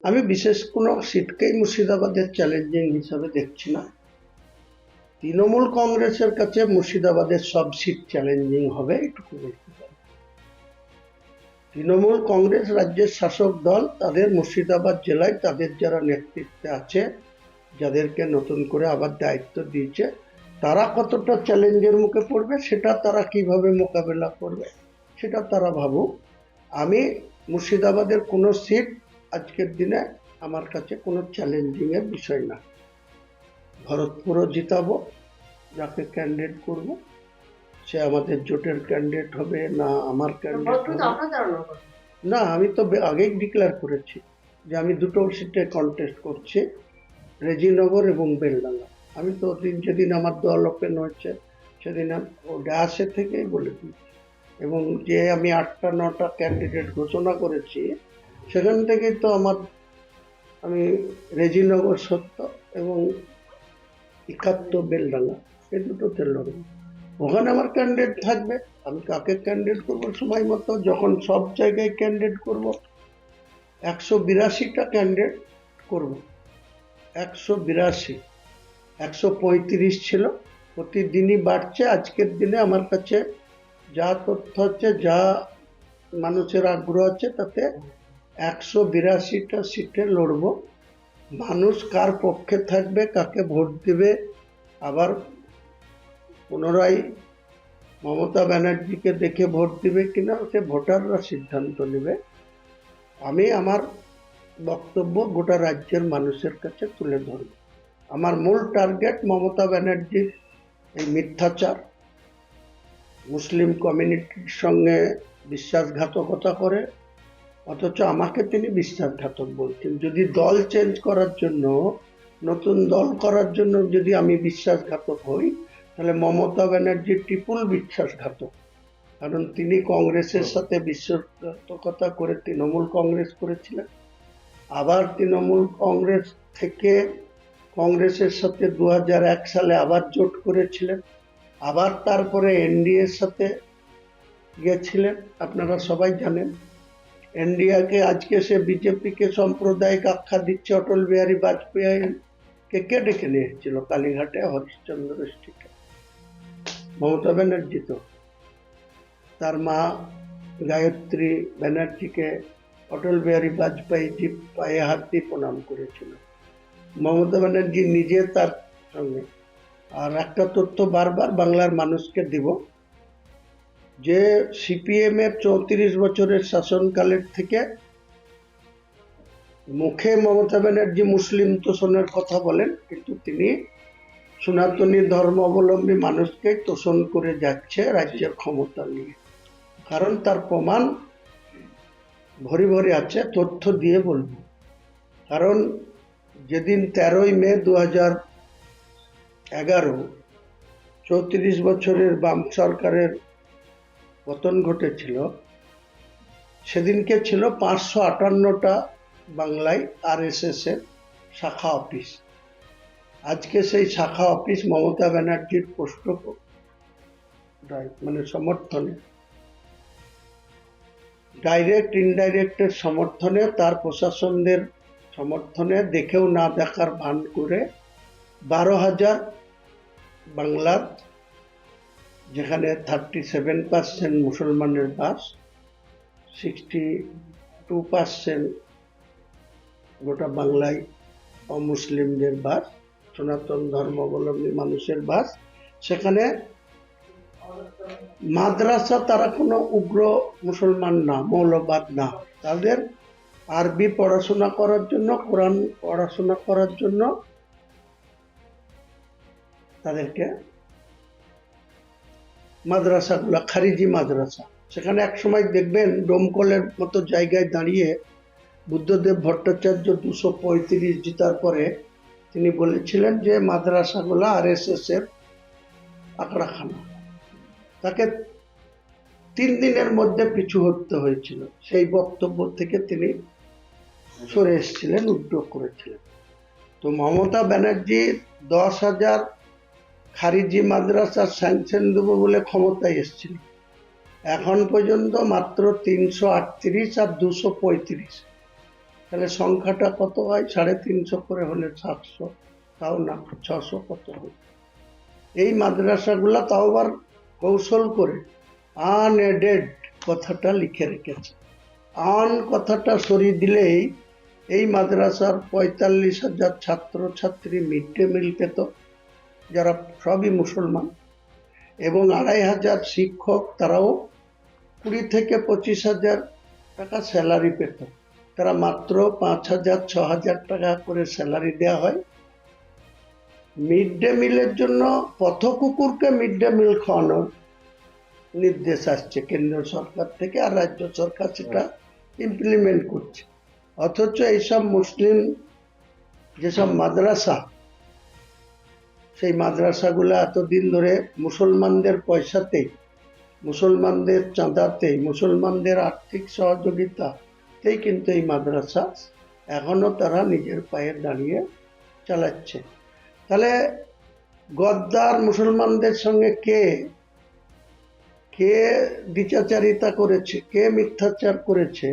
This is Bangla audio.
আমি বিশেষ কোনো সিটকেই মুর্শিদাবাদের চ্যালেঞ্জিং হিসাবে দেখছি না। তৃণমূল কংগ্রেসের কাছে মুর্শিদাবাদের সব সিট চ্যালেঞ্জিং হবে, এটুকু বলতে পারি। তৃণমূল কংগ্রেস রাজ্যের শাসক দল, তাদের মুর্শিদাবাদ জেলায় তাদের যারা নেতৃত্বে আছে, যাদেরকে নতুন করে আবার দায়িত্ব দিয়েছে, তারা কতটা চ্যালেঞ্জের মুখে পড়বে, সেটা তারা কিভাবে মোকাবেলা করবে সেটা তারা ভাবুক। আমি মুর্শিদাবাদের কোনো সিট আজকের দিনে আমার কাছে কোনো চ্যালেঞ্জিং এর বিষয় না। ভরতপুরও জিতাবো, যাকে ক্যান্ডিডেট করব, সে আমাদের জোটের ক্যান্ডিডেট হবে না আমার ক্যান্ডিডেট হবে না। আমি তো আগেই ডিক্লেয়ার করেছি যে আমি দুটো সিটে কন্টেস্ট করছি, রেজিনগর এবং বেলডাঙ্গা। আমি তো যেদিন আমার দল ওপেন হয়েছে সেদিন ও ডায়াসে থেকেই বলে দিয়েছি, এবং যে আমি 8টা-9টা ক্যান্ডিডেট ঘোষণা করেছি সেখান থেকেই তো আমি রেজিনগর 70 এবং 71 বেলডাঙ্গা, এই দুটোতে লড়ব। ওখানে আমার ক্যান্ডিডেট থাকবে। আমি কাকে ক্যান্ডিডেট করবো সময় মতো, যখন সব জায়গায় ক্যান্ডিডেট করব, 182টা ক্যান্ডিডেট করব। 182, 135 ছিল, প্রতিদিনই বাড়ছে। আজকের দিনে আমার কাছে যা তথ্য হচ্ছে, যা মানুষের আগ্রহ আছে, তাতে 182টা সিটে লড়ব। মানুষ কার পক্ষে থাকবে, কাকে ভোট দেবে, আবার পুনরায় মমতা ব্যানার্জিকে দেখে ভোট দিবে কিনা, সে ভোটাররা সিদ্ধান্ত নেবে। আমি আমার বক্তব্য গোটা রাজ্যের মানুষের কাছে তুলে ধরব। আমার মূল টার্গেট মমতা ব্যানার্জির এই মিথ্যাচার, মুসলিম কমিউনিটির সঙ্গে বিশ্বাসঘাতকতা করে, অথচ আমাকে তিনি বিশ্বাসঘাতক বলছেন। যদি দল চেঞ্জ করার জন্য, নতুন দল করার জন্য যদি আমি বিশ্বাসঘাতক হই, তাহলে মমতা ব্যানার্জি ট্রিপল বিশ্বাসঘাতক। কারণ তিনি কংগ্রেসের সাথে বিশ্বাসঘাতকতা করে তৃণমূল কংগ্রেস করেছিলেন, আবার তৃণমূল কংগ্রেস থেকে কংগ্রেসের সাথে 2001 সালে আবার জোট করেছিলেন, আবার তারপরে এনডিএর সাথে গিয়েছিলেন। আপনারা সবাই জানেন এনডিএকে আজকে সে বিজেপিকে সাম্প্রদায়িক আখ্যা দিচ্ছে। অটল বিহারী বাজপেয়ীকে কে ডেকে নিয়ে এসেছিল কালীঘাটে, হরিশ্চন্দ্র স্ট্রিটে? মমতা ব্যানার্জি। তো তার মা গায়ত্রী ব্যানার্জিকে অটল বিহারী বাজপেয়ী পায়ে হাত দিয়ে প্রণাম করেছিল মমতা ব্যানার্জি নিজে তার সঙ্গে। আর একটা তথ্য বারবার বাংলার মানুষকে দিব, যে সিপিএম এর 34 বছরের শাসনকালের থেকে মুখে মমতা ব্যানার্জি মুসলিম তোষণের কথা বলেন, কিন্তু তিনি সনাতনী ধর্ম অবলম্বী মানুষকে তোষণ করে যাচ্ছে রাজ্যের ক্ষমতা নিয়ে। কারণ তার প্রমাণ ভরি ভরি আছে, তথ্য দিয়ে বলবো। কারণ যেদিন 13ই মে 2011 34 বছরের বাম সরকারের পতন ঘটেছিল, সেদিনকে ছিল 558টা বাংলায় RSS এর শাখা অফিস। আজকে সেই শাখা অফিস মমতা ব্যানার্জির মানে সমর্থনে, ডাইরেক্ট ইনডাইরেক্টের সমর্থনে, তার প্রশাসনদের সমর্থনে, দেখেও না দেখার ভান করে 12,000 বাংলার, যেখানে 37% মুসলমানের বাস, 62% গোটা বাংলায় অমুসলিমদের বাস, সনাতন ধর্মাবলম্বী মানুষের বাস। সেখানে মাদ্রাসা, তারা কোনো উগ্র মুসলমান না, মৌলবাদ না, তাদের আরবি পড়াশোনা করার জন্য, কোরআন পড়াশোনা করার জন্য তাদেরকে মাদ্রাসাগুলো, খারিজি মাদ্রাসা, সেখানে এক সময় দেখবেন ডোমকলের মতো জায়গায় দাঁড়িয়ে বুদ্ধদেব ভট্টাচার্য 235 জিতার পরে তিনি বলেছিলেন যে মাদ্রাসাগুলো RSS এর আকড়াখানা। তাকে 3 দিনের মধ্যে পিছু হটতে হয়েছিল। সেই বক্তব্য থেকে তিনি সরে এসেছিলেন, উদ্যোগ করেছিলেন। তো মমতা ব্যানার্জি 10,000 খারিজি মাদ্রাসার স্যাংশন দেবো বলে ক্ষমতায় এসেছিল, এখন পর্যন্ত মাত্র 338 আর 235। তাহলে সংখ্যাটা কত হয়? 350 করে হলে 700, তাও না 600 কত হয়? এই মাদ্রাসাগুলা তাও আবার কৌশল করে আনএডেড কথাটা লিখে রেখেছে। আন কথাটা সরিয়ে দিলেই এই মাদ্রাসার 45,000 ছাত্রছাত্রী মিড ডে মিল পেত, যারা সবই মুসলমান, এবং 2,500 শিক্ষক, তারাও 20 থেকে 25,000 টাকা স্যালারি পেত। তারা মাত্র 5,000 6,000 টাকা করে স্যালারি দেওয়া হয়। মিড ডে মিলের জন্য পথকুকুরকে মিড ডে মিল খাওয়ানোর নির্দেশ আসছে কেন্দ্র সরকার থেকে, আর রাজ্য সরকার সেটা ইমপ্লিমেন্ট করছে। অথচ এইসব মুসলিম যেসব মাদ্রাসা, সেই মাদ্রাসাগুলো এতদিন ধরে মুসলমানদের পয়সাতে, মুসলমানদের চাঁদাতে, মুসলমানদের আর্থিক সহযোগিতাতেই কিন্তু এই মাদ্রাসা এখনো তারা নিজের পায়ে দাঁড়িয়ে চালাচ্ছে। তাহলে গদ্দার মুসলমানদের সঙ্গে কে কে দ্বিচারিতা করেছে, কে মিথ্যাচার করেছে,